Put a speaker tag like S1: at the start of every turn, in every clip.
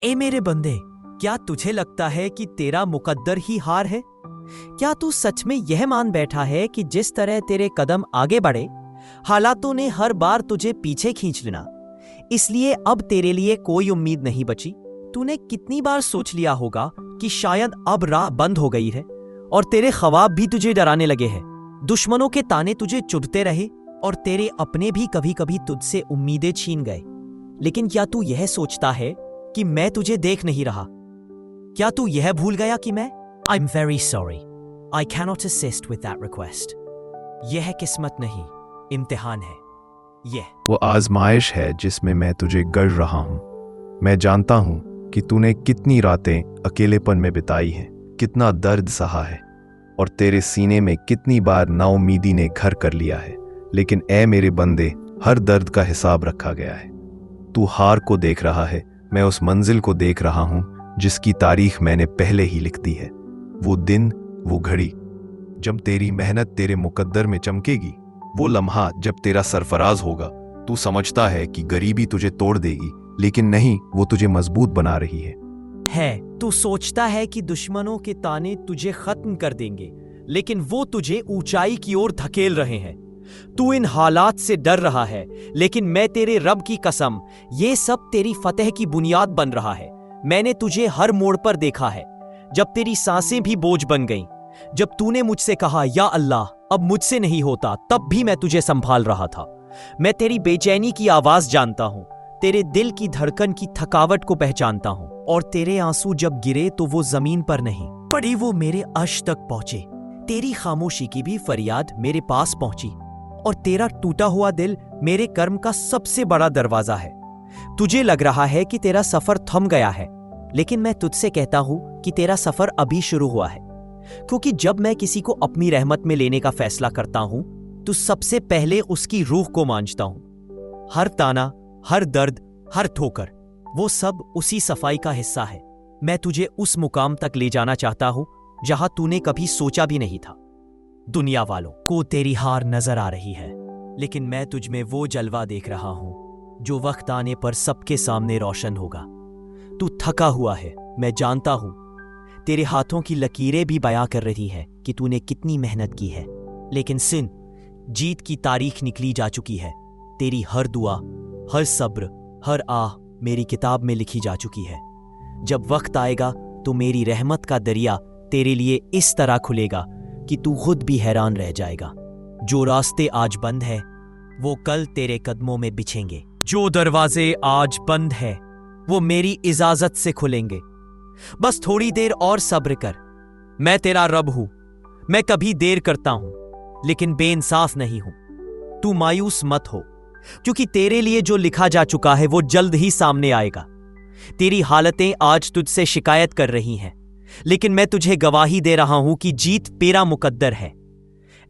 S1: ए मेरे बंदे, क्या तुझे लगता है कि तेरा मुकद्दर ही हार है? क्या तू सच में यह मान बैठा है कि जिस तरह तेरे कदम आगे बढ़े, हालातों ने हर बार तुझे पीछे खींच लेना, इसलिए अब तेरे लिए कोई उम्मीद नहीं बची? तूने कितनी बार सोच लिया होगा कि शायद अब राह बंद हो गई है और तेरे ख्वाब भी तुझे डराने लगे हैं। दुश्मनों के ताने तुझे चुभते रहे और तेरे अपने भी कभी कभी तुझसे उम्मीदें छीन गए। लेकिन क्या तू यह सोचता है कि मैं तुझे देख नहीं रहा? क्या तू यह भूल गया कि मैं I'm very sorry. I cannot assist with that request. यह किस्मत नहीं, इम्तिहान है।
S2: वो आजमाइश है जिसमें मैं तुझे गढ़ रहा हूँ। मैं जानता हूँ कि तूने कितनी रातें अकेलेपन में बिताई हैं, कितना दर्द सहा है और तेरे सीने में कितनी बार नाउमीदी ने घर कर लिया है। लेकिन ए मेरे बंदे, हर दर्द का हिसाब रखा गया है। तू हार को देख रहा है, मैं उस मंजिल को देख रहा हूँ जिसकी तारीख मैंने पहले ही लिख दी है। वो दिन, वो घड़ी जब तेरी मेहनत तेरे मुकद्दर में चमकेगी, वो लम्हा जब तेरा सरफराज होगा। तू समझता है कि गरीबी तुझे तोड़ देगी, लेकिन नहीं, वो तुझे मजबूत बना रही है।
S1: तू सोचता है कि दुश्मनों के ताने तुझे खत्म कर देंगे, लेकिन वो तुझे ऊंचाई की ओर धकेल रहे हैं। तू इन हालात से डर रहा है, लेकिन मैं तेरे रब की कसम, ये सब तेरी फतेह की बुनियाद बन रहा है। मैंने तुझे हर मोड़ पर देखा है, जब तेरी सांसें भी बोझ बन गईं, जब तूने मुझसे कहा या अल्लाह अब मुझसे नहीं होता, तब भी मैं तुझे संभाल रहा था। मैं तेरी बेचैनी की आवाज जानता हूं, तेरे दिल की धड़कन की थकावट को पहचानता हूं, और तेरे आंसू जब गिरे तो वो जमीन पर नहीं पड़ी, वो मेरे अर्श तक पहुंचे। तेरी खामोशी की भी फरियाद मेरे पास पहुंची, और तेरा टूटा हुआ दिल मेरे कर्म का सबसे बड़ा दरवाजा है। तुझे लग रहा है कि तेरा सफर थम गया है, लेकिन मैं तुझसे कहता हूं कि तेरा सफर अभी शुरू हुआ है। क्योंकि जब मैं किसी को अपनी रहमत में लेने का फैसला करता हूं, तो सबसे पहले उसकी रूह को मांझता हूं। हर ताना, हर दर्द, हर ठोकर, वो सब उसी सफाई का हिस्सा है। मैं तुझे उस मुकाम तक ले जाना चाहता हूं जहां तूने कभी सोचा भी नहीं था। दुनिया वालों को तेरी हार नजर आ रही है, लेकिन मैं तुझ में वो जलवा देख रहा हूं जो वक्त आने पर सबके सामने रोशन होगा। तू थका हुआ है, मैं जानता हूं। तेरे हाथों की लकीरें भी बयां कर रही है कि तूने कितनी मेहनत की है, लेकिन सिन, जीत की तारीख निकली जा चुकी है। तेरी हर दुआ, हर सब्र, हर आह मेरी किताब में लिखी जा चुकी है। जब वक्त आएगा तो मेरी रहमत का दरिया तेरे लिए इस तरह खुलेगा कि तू खुद भी हैरान रह जाएगा। जो रास्ते आज बंद है, वो कल तेरे कदमों में बिछेंगे। जो दरवाजे आज बंद है, वो मेरी इजाजत से खुलेंगे। बस थोड़ी देर और सब्र कर। मैं तेरा रब हूं। मैं कभी देर करता हूं, लेकिन बेइंसाफ नहीं हूं। तू मायूस मत हो, क्योंकि तेरे लिए जो लिखा जा चुका है वो जल्द ही सामने आएगा। तेरी हालतें आज तुझसे शिकायत कर रही हैं, लेकिन मैं तुझे गवाही दे रहा हूं कि जीत तेरा मुकद्दर है।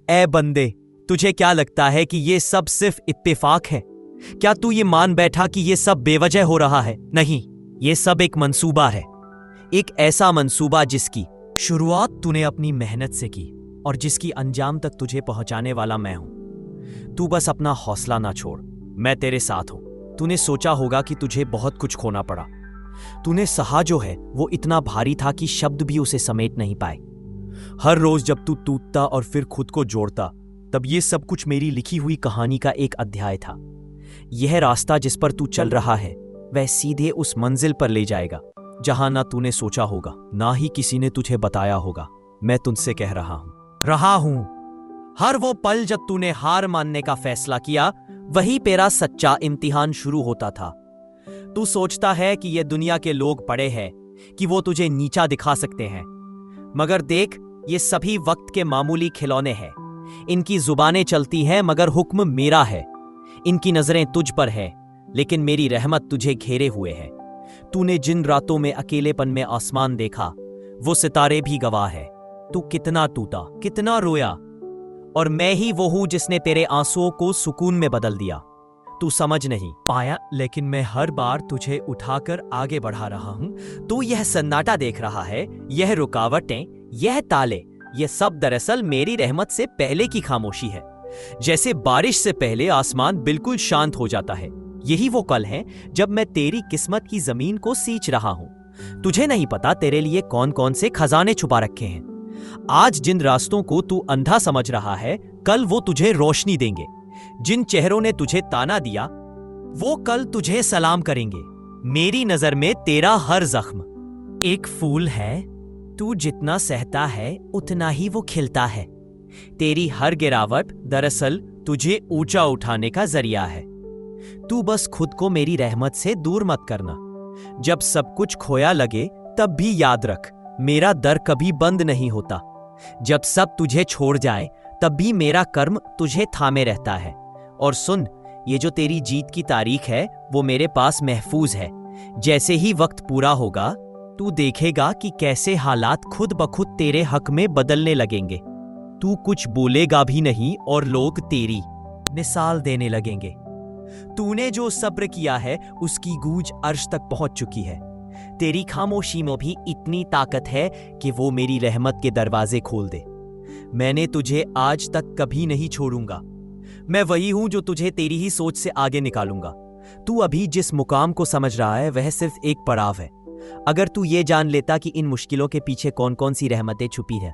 S1: ए बंदे, तुझे क्या लगता है कि ये सब सिर्फ इत्तेफाक है? क्या तू ये मान बैठा कि ये सब बेवजह हो रहा है? नहीं, ये सब एक मंसूबा है। एक ऐसा मंसूबा जिसकी शुरुआत तूने अपनी मेहनत से की और जिसकी अंजाम तक तुझे पहुंचाने वाला मैं हूं। तू बस अपना हौसला ना छोड़, मैं तेरे साथ हूं। तूने सोचा होगा कि तुझे बहुत कुछ खोना पड़ा। तूने सहा जो है वो इतना भारी था कि शब्द भी उसे समेट नहीं पाए। हर रोज जब तू टूटता और फिर खुद को जोड़ता, तब ये सब कुछ मेरी लिखी हुई कहानी का एक अध्याय था। यह रास्ता जिस पर तू चल रहा है, वह सीधे उस मंजिल पर ले जाएगा जहां ना तूने सोचा होगा, ना ही किसी ने तुझे बताया होगा। मैं तुझसे कह रहा हूं। हर वो पल जब तूने हार मानने का फैसला किया, वही तेरा सच्चा इम्तिहान शुरू होता था। तू सोचता है कि ये दुनिया के लोग बड़े हैं कि वो तुझे नीचा दिखा सकते हैं, मगर देख, ये सभी वक्त के मामूली खिलौने हैं। इनकी जुबानें चलती हैं, मगर हुक्म मेरा है। इनकी नजरें तुझ पर है, लेकिन मेरी रहमत तुझे घेरे हुए है। तूने जिन रातों में अकेलेपन में आसमान देखा, वो सितारे भी गवाह है। तू कितना टूटा, कितना रोया, और मैं ही वो हूं जिसने तेरे आंसुओं को सुकून में बदल दिया। तू समझ नहीं पाया, लेकिन मैं हर बार तुझे उठाकर आगे बढ़ा रहा हूं। तू यह सन्नाटा देख रहा है, यह रुकावटें, यह ताले, यह सब दरअसल मेरी रहमत से पहले की खामोशी है। जैसे बारिश से पहले आसमान बिल्कुल शांत हो जाता है, यही वो कल है जब मैं तेरी किस्मत की जमीन को सींच रहा हूं। तुझे नहीं पता तेरे लिए कौन कौन से खजाने छुपा रखे हैं। आज जिन रास्तों को तू अंधा समझ रहा है, कल वो तुझे रोशनी देंगे। जिन चेहरों ने तुझे ताना दिया, वो कल तुझे सलाम करेंगे। मेरी नजर में तेरा हर जख्म एक फूल है। तू जितना सहता है उतना ही वो खिलता है। तेरी हर गिरावट दरअसल तुझे ऊंचा उठाने का जरिया है। तू बस खुद को मेरी रहमत से दूर मत करना। जब सब कुछ खोया लगे तब भी याद रख, मेरा दर कभी बंद नहीं होता। जब सब तुझे छोड़ जाए तब भी मेरा कर्म तुझे थामे रहता है। और सुन, ये जो तेरी जीत की तारीख है वो मेरे पास महफूज है। जैसे ही वक्त पूरा होगा तू देखेगा कि कैसे हालात खुद ब खुद तेरे हक में बदलने लगेंगे। तू कुछ बोलेगा भी नहीं और लोग तेरी मिसाल देने लगेंगे। तूने जो सब्र किया है उसकी गूंज अर्श तक पहुंच चुकी है। तेरी खामोशी में भी इतनी ताकत है कि वो मेरी रहमत के दरवाजे खोल दे। मैंने तुझे आज तक कभी नहीं छोड़ूंगा। मैं वही हूं जो तुझे तेरी ही सोच से आगे निकालूंगा। तू अभी जिस मुकाम को समझ रहा है वह सिर्फ एक पड़ाव है। अगर तू ये जान लेता कि इन मुश्किलों के पीछे कौन कौन सी रहमतें छुपी है,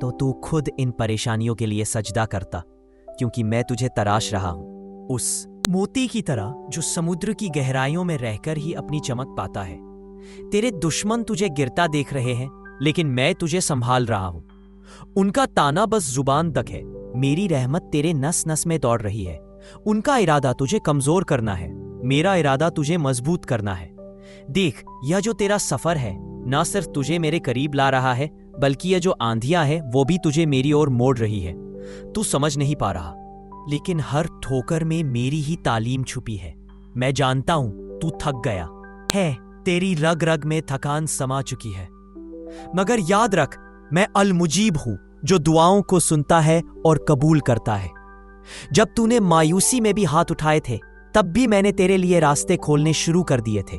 S1: तो तू खुद इन परेशानियों के लिए सजदा करता, क्योंकि मैं तुझे तराश रहा हूं उस मोती की तरह जो समुद्र की गहराइयों में रहकर ही अपनी चमक पाता है। तेरे दुश्मन तुझे गिरता देख रहे हैं, लेकिन मैं तुझे संभाल रहा हूं। उनका ताना बस जुबान तक है। मेरी रहमत तेरे नस नस में दौड़ रही है। उनका इरादा तुझे कमजोर करना है, मेरा इरादा तुझे मजबूत करना है। देख, यह जो तेरा सफर है ना सिर्फ तुझे मेरे करीब ला रहा है, बल्कि यह जो आंधियां है वो भी तुझे मेरी ओर मोड़ रही है। तू समझ नहीं पा रहा, लेकिन हर ठोकर में मेरी ही तालीम छुपी है। मैं जानता हूं तू थक गया है, तेरी रग रग में थकान समा चुकी है, मगर याद रख, मैं अल मुजीब हूं जो दुआओं को सुनता है और कबूल करता है। जब तूने मायूसी में भी हाथ उठाए थे तब भी मैंने तेरे लिए रास्ते खोलने शुरू कर दिए थे।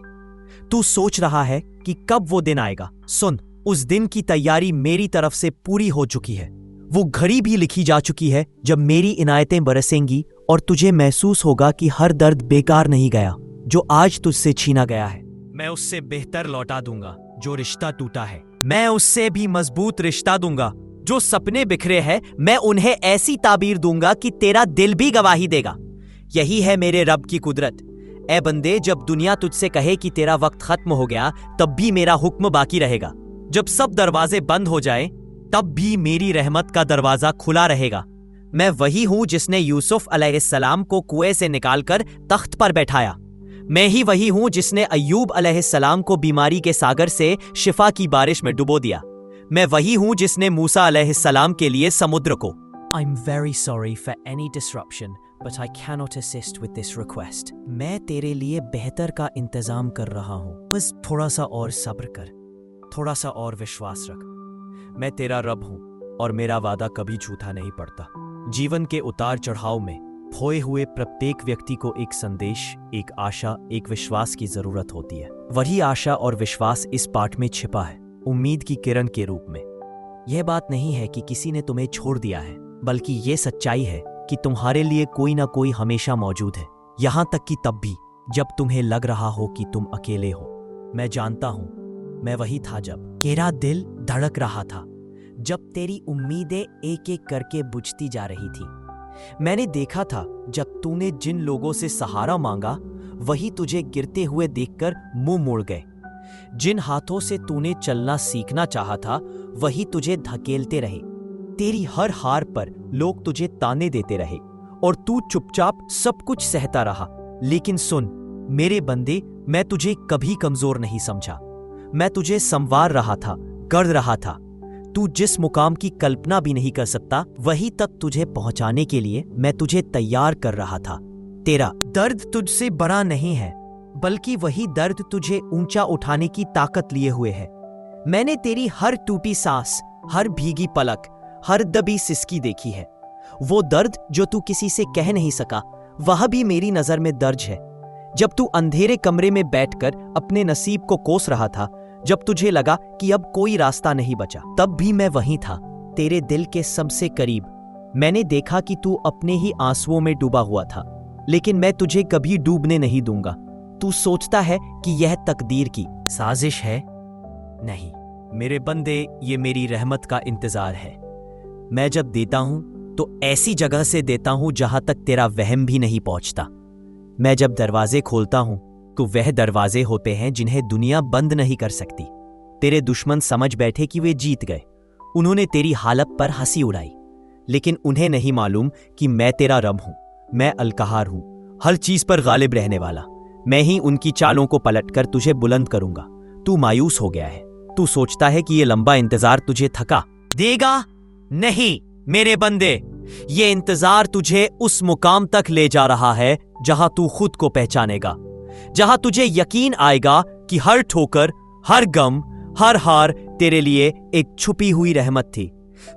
S1: तू सोच रहा है कि कब वो दिन आएगा। सुन, उस दिन की तैयारी मेरी तरफ से पूरी हो चुकी है। वो घड़ी भी लिखी जा चुकी है जब मेरी इनायतें बरसेंगी और तुझे महसूस होगा कि हर दर्द बेकार नहीं गया जो आज तुझसे छीना गया है। मैं उससे बेहतर लौटा दूंगा जो रिश्ता टूटा है। मैं उससे भी मजबूत रिश्ता दूंगा। जो सपने बिखरे हैं मैं उन्हें ऐसी ताबीर दूंगा कि तेरा दिल भी गवाही देगा। यही है मेरे रब की कुदरत। ए बंदे, जब दुनिया तुझसे कहे कि तेरा वक्त खत्म हो गया तब भी मेरा हुक्म बाकी रहेगा। जब सब दरवाजे बंद हो जाए तब भी मेरी रहमत का दरवाजा खुला रहेगा। मैं वही हूं जिसने यूसुफ अलैहिस्सलाम को कुएं से निकालकर तख्त पर बैठाया। मैं ही वही हूं जिसने अय्यूब अलैहिस्सलाम को बीमारी के सागर से शिफा की बारिश में डुबो दिया। मैं वही हूं जिसने मूसा अलैहिस्सलाम के लिए समुद्र को I'm very sorry for any disruption, but I cannot assist with this request. मैं तेरे लिए बेहतर का इंतजाम कर रहा हूं, बस थोड़ा सा और सब्र कर, थोड़ा सा और विश्वास रख। मैं तेरा रब हूं और मेरा वादा कभी झूठा नहीं पड़ता। जीवन के उतार चढ़ाव में खोए हुए प्रत्येक व्यक्ति को एक संदेश, एक आशा, एक विश्वास की जरूरत होती है। वही आशा और विश्वास इस पाठ में छिपा है, उम्मीद की किरण के रूप में। यह बात नहीं है कि किसी ने तुम्हें छोड़ दिया है, बल्कि यह सच्चाई है कि तुम्हारे लिए कोई ना कोई हमेशा मौजूद है, यहां तक कि तब भी जब तुम्हें लग रहा हो कि तुम अकेले हो। मैं जानता हूं, मैं वही था जब तेरा दिल धड़क रहा था, जब तेरी उम्मीदें एक एक करके बुझती जा रही थी। मैंने देखा था जब तूने जिन लोगों से सहारा मांगा वही तुझे गिरते हुए देखकर मुंह मोड़ गए। जिन हाथों से तूने चलना सीखना चाहा था वही तुझे धकेलते रहे। तेरी हर हार पर लोग तुझे ताने देते रहे और तू चुपचाप सब कुछ सहता रहा। लेकिन सुन मेरे बंदे, मैं तुझे कभी कमजोर नहीं समझा। मैं तुझे संवार रहा था, गढ़ रहा था। तू जिस मुकाम की कल्पना भी नहीं कर सकता वही तक तुझे पहुंचाने के लिए मैं तुझे तैयार कर रहा था। तेरा दर्द तुझसे बड़ा नहीं है, बल्कि वही दर्द तुझे ऊंचा उठाने की ताकत लिए हुए है। मैंने तेरी हर टूटी सांस, हर भीगी पलक, हर दबी सिसकी देखी है। वो दर्द जो तू किसी से कह नहीं सका वह भी मेरी नजर में दर्ज है। जब तू अंधेरे कमरे में बैठकर अपने नसीब को कोस रहा था, जब तुझे लगा कि अब कोई रास्ता नहीं बचा, तब भी मैं वहीं था, तेरे दिल के सबसे करीब। मैंने देखा कि तू अपने ही आंसुओं में डूबा हुआ था, लेकिन मैं तुझे कभी डूबने नहीं दूंगा। तू सोचता है कि यह तकदीर की साजिश है? नहीं मेरे बंदे, ये मेरी रहमत का इंतजार है। मैं जब देता हूं तो ऐसी जगह से देता हूं जहां तक तेरा वहम भी नहीं पहुंचता। मैं जब दरवाजे खोलता हूं तो वह दरवाजे होते हैं जिन्हें दुनिया बंद नहीं कर सकती। तेरे दुश्मन समझ बैठे कि वे जीत गए। उन्होंने तेरी हालत पर हंसी उड़ाई, लेकिन उन्हें नहीं मालूम कि मैं तेरा रब हूं। मैं अलकहार हूं, हर चीज पर गालिब रहने वाला। मैं ही उनकी चालों को पलटकर तुझे बुलंद करूंगा। तू मायूस हो गया है। तू सोचता है कि यह लंबा इंतजार तुझे थका देगा। नहीं मेरे बंदे, ये इंतजार तुझे उस मुकाम तक ले जा रहा है जहां तू खुद को पहचानेगा, जहां तुझे यकीन आएगा कि हर ठोकर, हर गम, हर हार तेरे लिए एक छुपी हुई रहमत थी।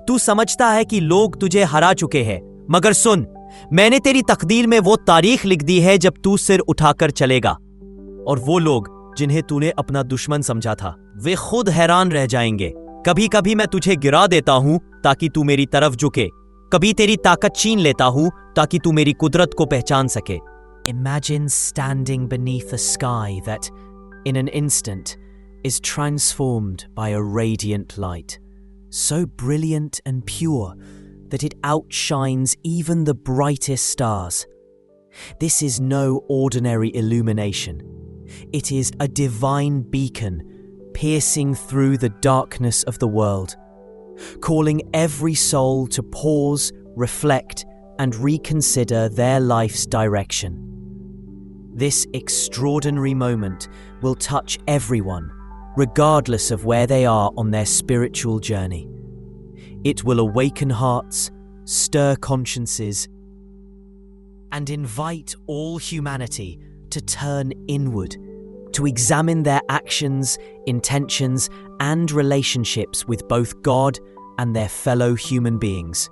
S1: तू समझता है कि लोग तुझे हरा चुके हैं, मगर सुन, मैंने तेरी तकदीर में वो तारीख लिख दी है जब तू सिर उठाकर चलेगा। और वो लोग जिन्हें तूने अपना दुश्मन समझा था, वे खुद हैरान रह जाएंगे। कभी कभी मैं तुझे गिरा देता हूं ताकि तू मेरी तरफ झुके, कभी तेरी ताकत छीन लेता हूं ताकि तू मेरी कुदरत को पहचान सके। Imagine standing beneath a sky that, in an instant, is transformed by a radiant light, so brilliant and pure that it outshines even the brightest stars. This is no ordinary illumination. It is a divine beacon piercing through the darkness of the world, calling every soul to pause, reflect, and reconsider their life's direction. This extraordinary moment will touch everyone, regardless of where they are on their spiritual journey. It will awaken hearts, stir consciences, and invite all humanity to turn inward, to examine their actions, intentions, and relationships with both God and their fellow human beings.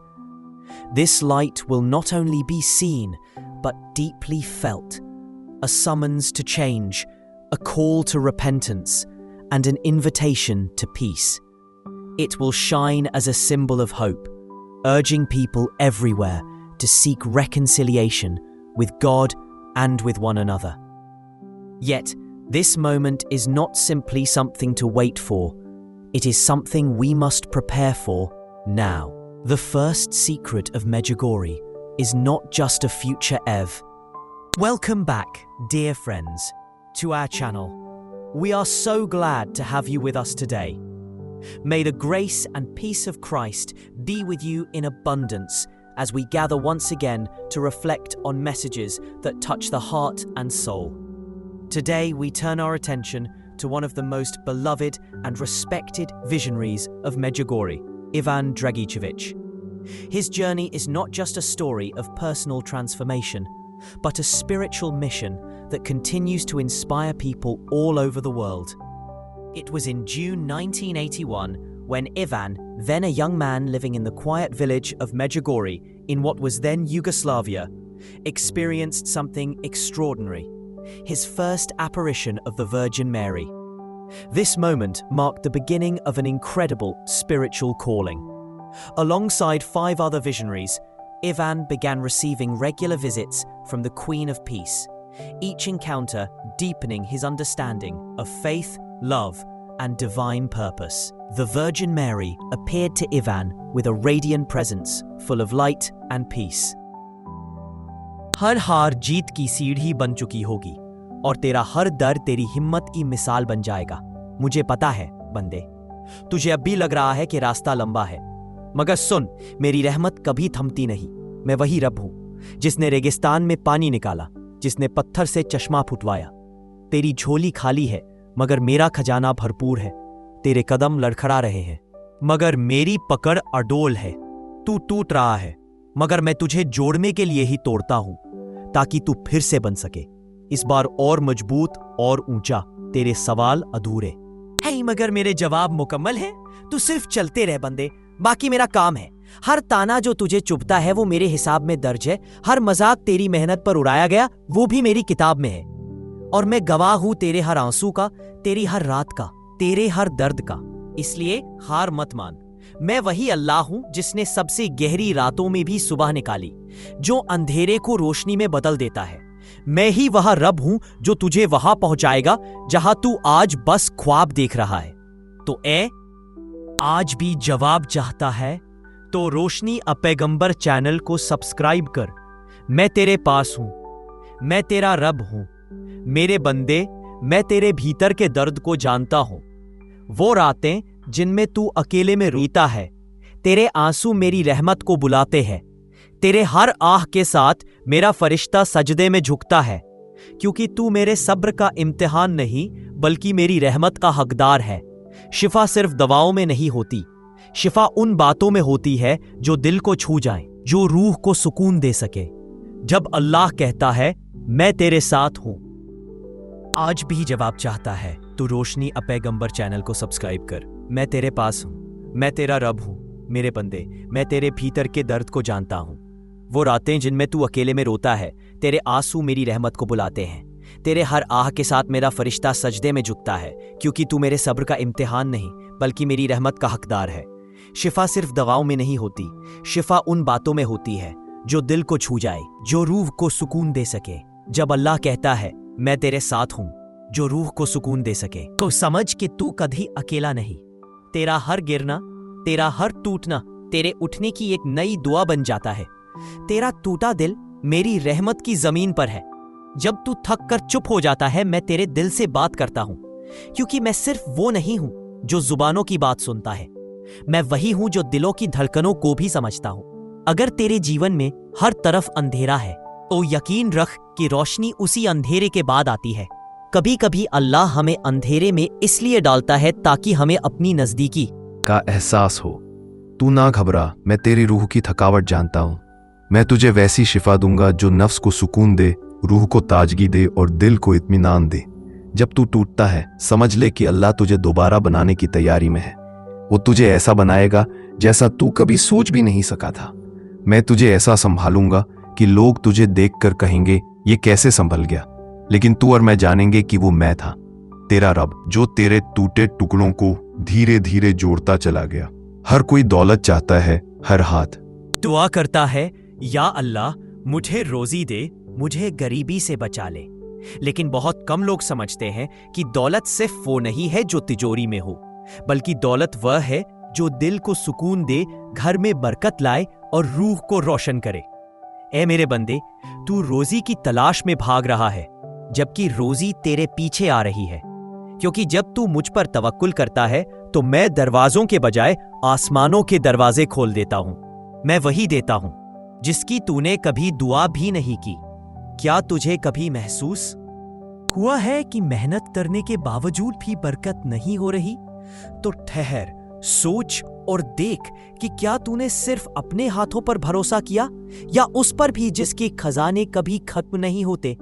S1: This light will not only be seen, but deeply felt. A summons to change, a call to repentance, and an invitation to peace. It will shine as a symbol of hope, urging people everywhere to seek reconciliation with God and with one another. Yet, this moment is not simply something to wait for. It is something we must prepare for now. The first secret of Medjugorje is not just a future Ev. Welcome back, dear friends, to our channel. We are so glad to have you with us today. May the grace and peace of Christ be with you in abundance as we gather once again to reflect on messages that touch the heart and soul. Today we turn our attention to one of the most beloved and respected visionaries of Medjugorje, Ivan Dragicevic. His journey is not just a story of personal transformation, but a spiritual mission that continues to inspire people all over the world. It was in June 1981 when Ivan, then a young man living in the quiet village of Medjugorje in what was then Yugoslavia, experienced something extraordinary: his first apparition of the Virgin Mary. This moment marked the beginning of an incredible spiritual calling. Alongside 5 other visionaries, Ivan began receiving regular visits from the Queen of Peace, each encounter deepening his understanding of faith, love, and divine purpose. The Virgin Mary appeared to Ivan with a radiant presence full of light and peace. हर हार जीत की सीढ़ी बन चुकी होगी और तेरा हर दर तेरी हिम्मत की मिसाल बन जाएगा। मुझे पता है बंदे, तुझे अब भी लग रहा है कि रास्ता लंबा है, मगर सुन, मेरी रहमत कभी थमती नहीं। मैं वही रब हूं जिसने रेगिस्तान में पानी निकाला, जिसने पत्थर से चश्मा फुटवाया। तेरी झोली खाली है मगर मेरा खजाना भरपूर है। तेरे कदम लड़खड़ा रहे हैं मगर मेरी पकड़ अडोल है। तू टूट रहा है मगर मैं तुझे जोड़ने के लिए ही तोड़ता हूं, ताकि तू फिर से बन सके, इस बार और मजबूत और ऊंचा। तेरे सवाल अधूरे है मगर मेरे जवाब मुकम्मल है। तू सिर्फ चलते रह बंदे, बाकी मेरा काम है। हर ताना जो तुझे चुभता है वो मेरे हिसाब में दर्ज है। हर मजाक तेरी मेहनत पर उड़ाया गया वो भी मेरी किताब में है। और मैं गवाह हूं तेरे हर आंसू का, तेरी हर रात का, तेरे हर दर्द का। इसलिए हार मत मान, मैं वही अल्लाह हूं जिसने सबसे गहरी रातों में भी सुबह निकाली, जो अंधेरे को रोशनी में बदल देता है। मैं ही वह रब हूं जो तुझे वहां पहुंचाएगा जहां तू आज बस ख्वाब देख रहा है। तो आज भी जवाब चाहता है तो रोशनी अ पैगंबर चैनल को सब्सक्राइब कर। मैं तेरे पास हूं, मैं तेरा रब हूं। मेरे बंदे, मैं तेरे भीतर के दर्द को जानता हूं। वो रातें जिनमें तू अकेले में रोता है, तेरे आंसू मेरी रहमत को बुलाते हैं। तेरे हर आह के साथ मेरा फरिश्ता सजदे में झुकता है, क्योंकि तू मेरे सब्र का इम्तिहान नहीं बल्कि मेरी रहमत का हकदार है। शिफा सिर्फ दवाओं में नहीं होती, शिफा उन बातों में होती है जो दिल को छू जाए, जो रूह को सुकून दे सके। जब अल्लाह कहता है मैं तेरे साथ हूं, आज भी जवाब चाहता है तो रोशनी अ पैगंबर चैनल को सब्सक्राइब कर। मैं तेरे पास हूं, मैं तेरा रब हूं। मेरे बंदे, मैं तेरे भीतर के दर्द को जानता हूं। वो रातें जिनमें तू अकेले में रोता है, तेरे आंसू मेरी रहमत को बुलाते हैं। तेरे हर आह के साथ मेरा फरिश्ता सजदे में झुकता है, क्योंकि तू मेरे सब्र का इम्तिहान नहीं बल्कि मेरी रहमत का हकदार है। शिफा सिर्फ दवाओं में नहीं होती, शिफा उन बातों में होती है जो दिल को छू जाए, जो रूह को सुकून दे सके। जब अल्लाह कहता है मैं तेरे साथ हूं, जो रूह को सुकून दे सके, तो समझ कि तू कभी अकेला नहीं। तेरा हर गिरना, तेरा हर टूटना तेरे उठने की एक नई दुआ बन जाता है। तेरा टूटा दिल मेरी रहमत की जमीन पर है। जब तू थक कर चुप हो जाता है, मैं तेरे दिल से बात करता हूं, क्योंकि मैं सिर्फ वो नहीं हूं जो जुबानों की बात सुनता है, मैं वही हूं जो दिलों की धड़कनों को भी समझता हूं। अगर तेरे जीवन में हर तरफ अंधेरा है, तो यकीन रख कि रोशनी उसी अंधेरे के बाद आती है। कभी कभी अल्लाह हमें अंधेरे में इसलिए डालता है ताकि हमें अपनी नजदीकी
S2: का एहसास हो। तू ना घबरा, मैं तेरी रूह की थकावट जानता हूं। मैं तुझे वैसी शिफा दूंगा जो नफ्स को सुकून दे, रूह को ताजगी दे और दिल को इत्मीनान दे। जब तू टूटता है, समझ ले कि अल्लाह तुझे दोबारा बनाने की तैयारी में है। वो तुझे ऐसा बनाएगा जैसा तू कभी सोच भी नहीं सका था। मैं तुझे ऐसा संभालूंगा कि लोग तुझे देखकर कहेंगे ये कैसे संभल गया, लेकिन तू और मैं जानेंगे कि वो मैं था, तेरा रब, जो तेरे टूटे टुकड़ों को धीरे धीरे जोड़ता चला गया। हर कोई दौलत चाहता है, हर हाथ
S1: दुआ करता है या अल्लाह मुझे रोजी दे, मुझे गरीबी से बचा ले। लेकिन बहुत कम लोग समझते हैं कि दौलत सिर्फ वो नहीं है जो तिजोरी में हो, बल्कि दौलत वह है जो दिल को सुकून दे, घर में बरकत लाए और रूह को रोशन करे। ए मेरे बंदे, तू रोजी की तलाश में भाग रहा है, जबकि रोजी तेरे पीछे आ रही है। क्योंकि जब तू मुझ पर तवक्कुल करता है, तो मैं दरवाजों के बजाय आसमानों के दरवाजे खोल देता हूं। मैं वही देता हूं जिसकी तूने कभी दुआ भी नहीं की। क्या तुझे कभी महसूस हुआ है कि मेहनत करने के बावजूद भी बरकत नहीं हो रही? तो ठहर, सोच और देख कि क्या तूने सिर्फ अपने हाथों पर भरोसा किया, या उस पर भी जिसके खजाने कभी खत्म नहीं होते।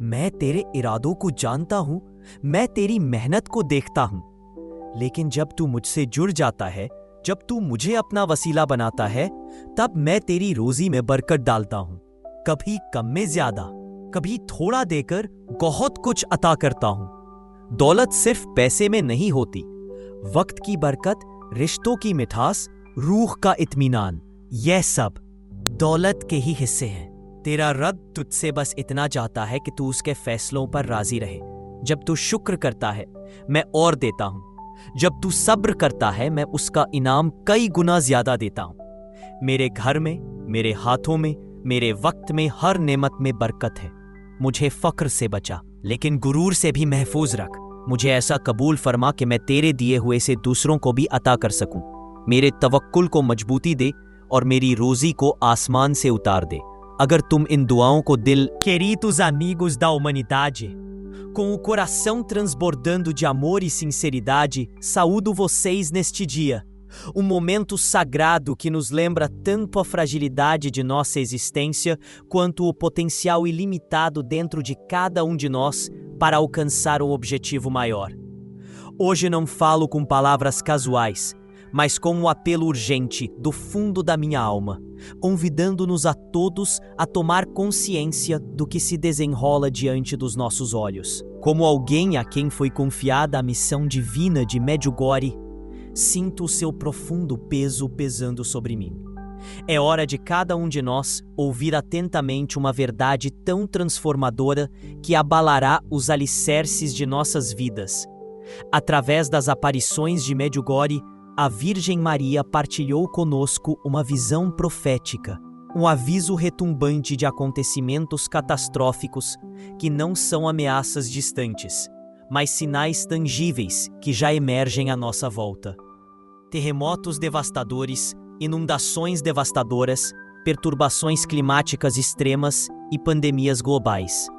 S1: मैं तेरे इरादों को जानता हूं, मैं तेरी मेहनत को देखता हूं। लेकिन जब तू मुझसे जुड़ जाता है, जब तू मुझे अपना वसीला बनाता है, तब मैं तेरी रोजी में बरकत डालता हूं। कभी कम में ज्यादा, कभी थोड़ा देकर बहुत कुछ अता करता हूं। दौलत सिर्फ पैसे में नहीं होती, वक्त की बरकत, रिश्तों की मिठास, रूह का इत्मीनान, यह सब दौलत के ही हिस्से हैं। तेरा रब तुझसे बस इतना चाहता है कि तू उसके फैसलों पर राजी रहे। जब तू शुक्र करता है, मैं और देता हूं। जब तू सब्र करता है, मैं उसका इनाम कई गुना ज्यादा देता हूं। मेरे घर में, मेरे हाथों में, मेरे वक्त में हर नेमत में बरकत है। मुझे फक्र से बचा, लेकिन गुरूर से भी महफूज रख। मुझे ऐसा कबूल फरमा कि मैं तेरे दिए हुए से दूसरों को भी अता कर सकूं। मेरे तवक्कुल को मजबूती दे और मेरी रोजी को आसमान से उतार दे। अगर तुम इन दुआओं को दिल Queridos amigos da humanidade, com o coração transbordando de amor e sinceridade, saúdo vocês neste dia, um momento sagrado que nos lembra tanto a fragilidade de nossa existência quanto o potencial ilimitado dentro de cada um de nós para alcançar um objetivo maior. Hoje não falo com palavras casuais, mas com um apelo urgente do fundo da minha alma, convidando-nos a todos a tomar consciência do que se desenrola diante dos nossos olhos. Como alguém a quem foi confiada a missão divina de Medjugorje, sinto o seu profundo peso pesando sobre mim. É hora de cada um de nós ouvir atentamente uma verdade tão transformadora que abalará os alicerces de nossas vidas. Através das aparições de Medjugorje, a Virgem Maria partilhou conosco uma visão profética, um aviso retumbante de acontecimentos catastróficos que não são ameaças distantes, mas sinais tangíveis que já emergem à nossa volta. Terremotos devastadores, inundações devastadoras, perturbações climáticas extremas e pandemias globais.